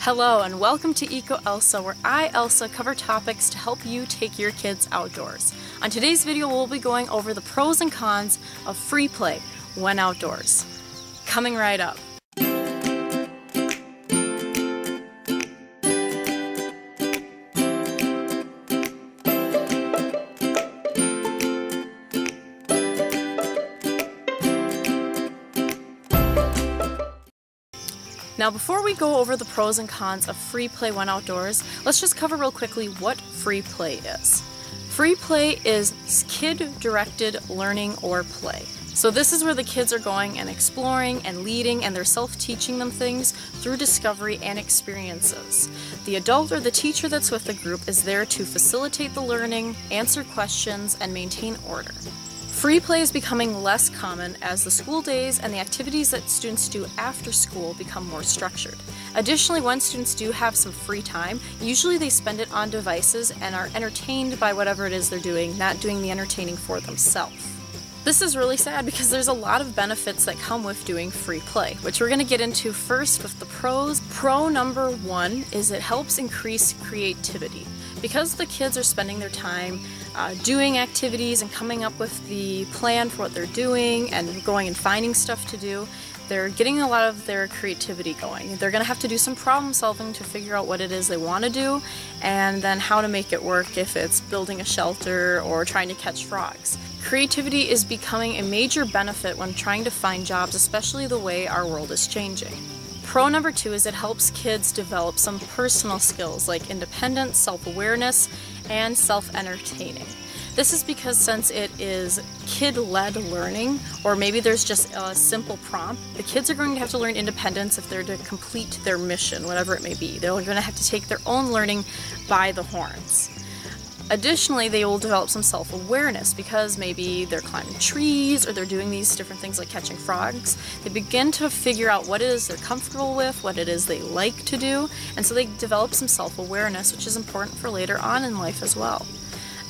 Hello and welcome to EcoElsa, where I, Elsa, cover topics to help you take your kids outdoors. On today's video, we'll be going over the pros and cons of free play when outdoors. Coming right up. Now before we go over the pros and cons of free play when outdoors, let's just cover real quickly what free play is. Free play is kid-directed learning or play. So this is where the kids are going and exploring and leading, and they're self-teaching them things through discovery and experiences. The adult or the teacher that's with the group is there to facilitate the learning, answer questions, and maintain order. Free play is becoming less common as the school days and the activities that students do after school become more structured. Additionally, when students do have some free time, usually they spend it on devices and are entertained by whatever it is they're doing, not doing the entertaining for themselves. This is really sad because there's a lot of benefits that come with doing free play, which we're going to get into first with the pros. Pro number one is it helps increase creativity. Because the kids are spending their time doing activities and coming up with the plan for what they're doing and going and finding stuff to do, they're getting a lot of their creativity going. They're going to have to do some problem solving to figure out what it is they want to do and then how to make it work if it's building a shelter or trying to catch frogs. Creativity is becoming a major benefit when trying to find jobs, especially the way our world is changing. Pro number two is it helps kids develop some personal skills like independence, self-awareness, and self-entertaining. This is because since it is kid-led learning, or maybe there's just a simple prompt, the kids are going to have to learn independence if they're to complete their mission, whatever it may be. They're going to have to take their own learning by the horns. Additionally, they will develop some self-awareness because maybe they're climbing trees or they're doing these different things like catching frogs. They begin to figure out what it is they're comfortable with, what it is they like to do, and so they develop some self-awareness, which is important for later on in life as well.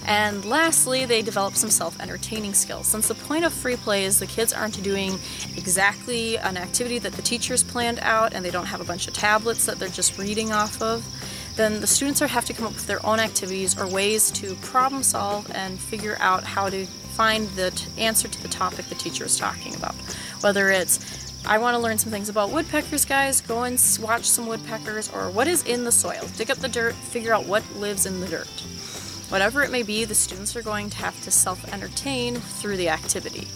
And lastly, they develop some self-entertaining skills. Since the point of free play is the kids aren't doing exactly an activity that the teachers planned out and they don't have a bunch of tablets that they're just reading off of, then the students have to come up with their own activities or ways to problem solve and figure out how to find the answer to the topic the teacher is talking about. Whether it's, I want to learn some things about woodpeckers, guys, go and watch some woodpeckers, or what is in the soil. Dig up the dirt, figure out what lives in the dirt. Whatever it may be, the students are going to have to self-entertain through the activity.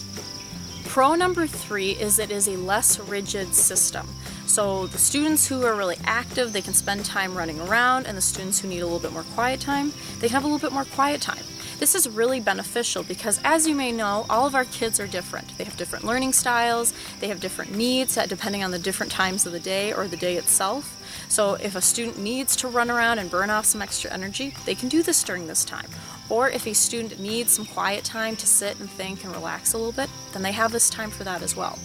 Pro number three is it is a less rigid system. So the students who are really active, they can spend time running around, and the students who need a little bit more quiet time, they can have a little bit more quiet time. This is really beneficial because, as you may know, all of our kids are different. They have different learning styles, they have different needs depending on the different times of the day or the day itself. So if a student needs to run around and burn off some extra energy, they can do this during this time. Or if a student needs some quiet time to sit and think and relax a little bit, then they have this time for that as well.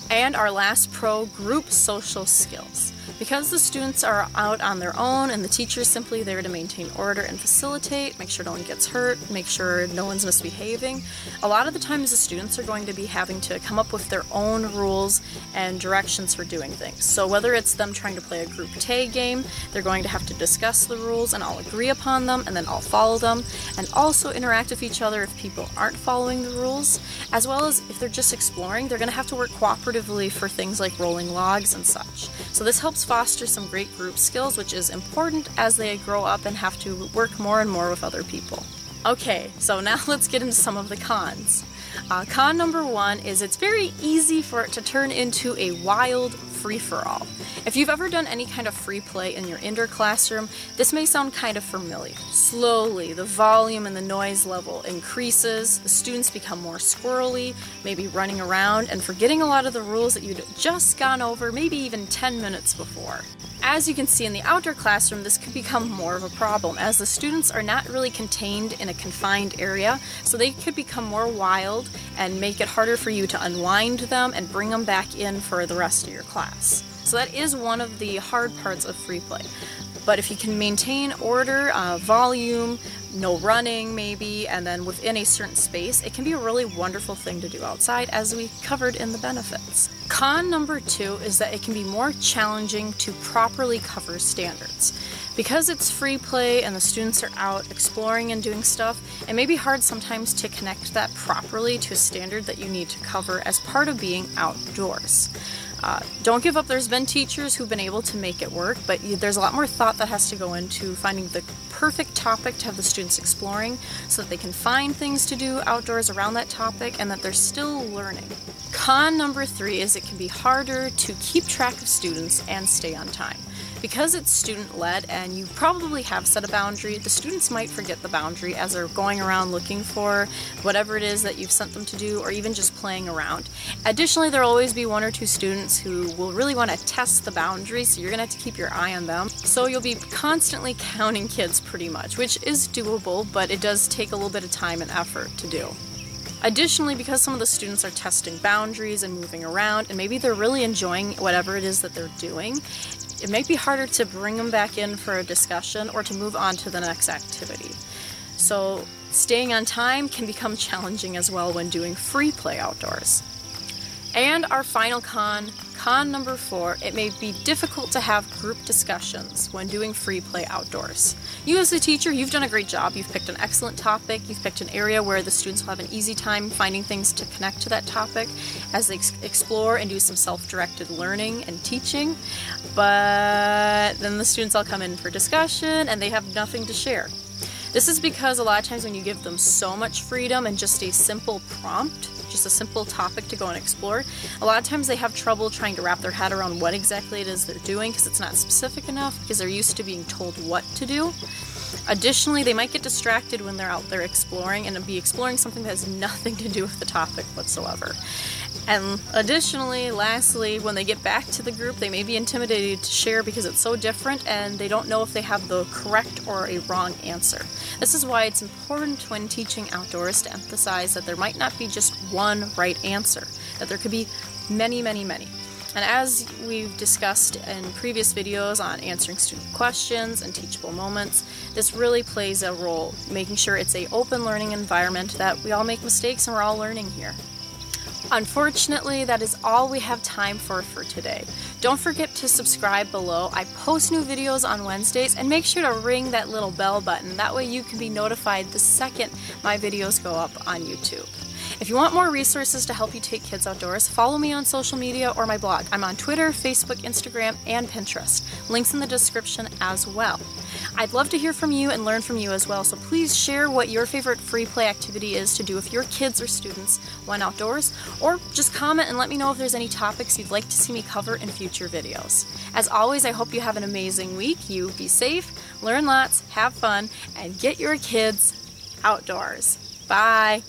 And our last pro, group social skills. Because the students are out on their own and the teacher is simply there to maintain order and facilitate, make sure no one gets hurt, make sure no one's misbehaving, a lot of the times the students are going to be having to come up with their own rules and directions for doing things. So whether it's them trying to play a group tag game, they're going to have to discuss the rules and all agree upon them and then all follow them, and also interact with each other if people aren't following the rules, as well as if they're just exploring, they're going to have to work cooperatively for things like rolling logs and such. So this helps foster some great group skills, which is important as they grow up and have to work more and more with other people. Okay, so now let's get into some of the cons. Con number one is it's very easy for it to turn into a wild free-for-all. If you've ever done any kind of free play in your indoor classroom, this may sound kind of familiar. Slowly, the volume and the noise level increases, the students become more squirrely, maybe running around and forgetting a lot of the rules that you'd just gone over maybe even 10 minutes before. As you can see in the outdoor classroom, this could become more of a problem as the students are not really contained in a confined area, so they could become more wild and make it harder for you to unwind them and bring them back in for the rest of your class. So that is one of the hard parts of free play. But if you can maintain order, volume, no running maybe, and then within a certain space, it can be a really wonderful thing to do outside, as we covered in the benefits. Con number 2 is that it can be more challenging to properly cover standards. Because it's free play and the students are out exploring and doing stuff, it may be hard sometimes to connect that properly to a standard that you need to cover as part of being outdoors. Don't give up. There's been teachers who've been able to make it work, but there's a lot more thought that has to go into finding the perfect topic to have the students exploring so that they can find things to do outdoors around that topic and that they're still learning. Con number 3 is it can be harder to keep track of students and stay on time. Because it's student-led and you probably have set a boundary, the students might forget the boundary as they're going around looking for whatever it is that you've sent them to do, or even just playing around. Additionally, there will always be 1 or 2 students who will really want to test the boundary, so you're going to have to keep your eye on them. So you'll be constantly counting kids pretty much, which is doable, but it does take a little bit of time and effort to do. Additionally, because some of the students are testing boundaries and moving around, and maybe they're really enjoying whatever it is that they're doing, it might be harder to bring them back in for a discussion or to move on to the next activity. So staying on time can become challenging as well when doing free play outdoors. And our final con number 4, it may be difficult to have group discussions when doing free play outdoors. You as a teacher, you've done a great job. You've picked an excellent topic. You've picked an area where the students will have an easy time finding things to connect to that topic as they explore and do some self-directed learning and teaching. But then the students all come in for discussion and they have nothing to share. This is because a lot of times when you give them so much freedom and just a simple prompt, just a simple topic to go and explore, a lot of times they have trouble trying to wrap their head around what exactly it is they're doing because it's not specific enough, because they're used to being told what to do. Additionally, they might get distracted when they're out there exploring and be exploring something that has nothing to do with the topic whatsoever. And additionally, lastly, when they get back to the group, they may be intimidated to share because it's so different and they don't know if they have the correct or a wrong answer. This is why it's important when teaching outdoors to emphasize that there might not be just one right answer, that there could be many, many, many. And as we've discussed in previous videos on answering student questions and teachable moments, this really plays a role, making sure it's an open learning environment, that we all make mistakes and we're all learning here. Unfortunately, that is all we have time for today. Don't forget to subscribe below. I post new videos on Wednesdays, and make sure to ring that little bell button. That way you can be notified the second my videos go up on YouTube. If you want more resources to help you take kids outdoors, follow me on social media or my blog. I'm on Twitter, Facebook, Instagram, and Pinterest. Links in the description as well. I'd love to hear from you and learn from you as well, so please share what your favorite free play activity is to do with your kids or students when outdoors, or just comment and let me know if there's any topics you'd like to see me cover in future videos. As always, I hope you have an amazing week. You be safe, learn lots, have fun, and get your kids outdoors. Bye!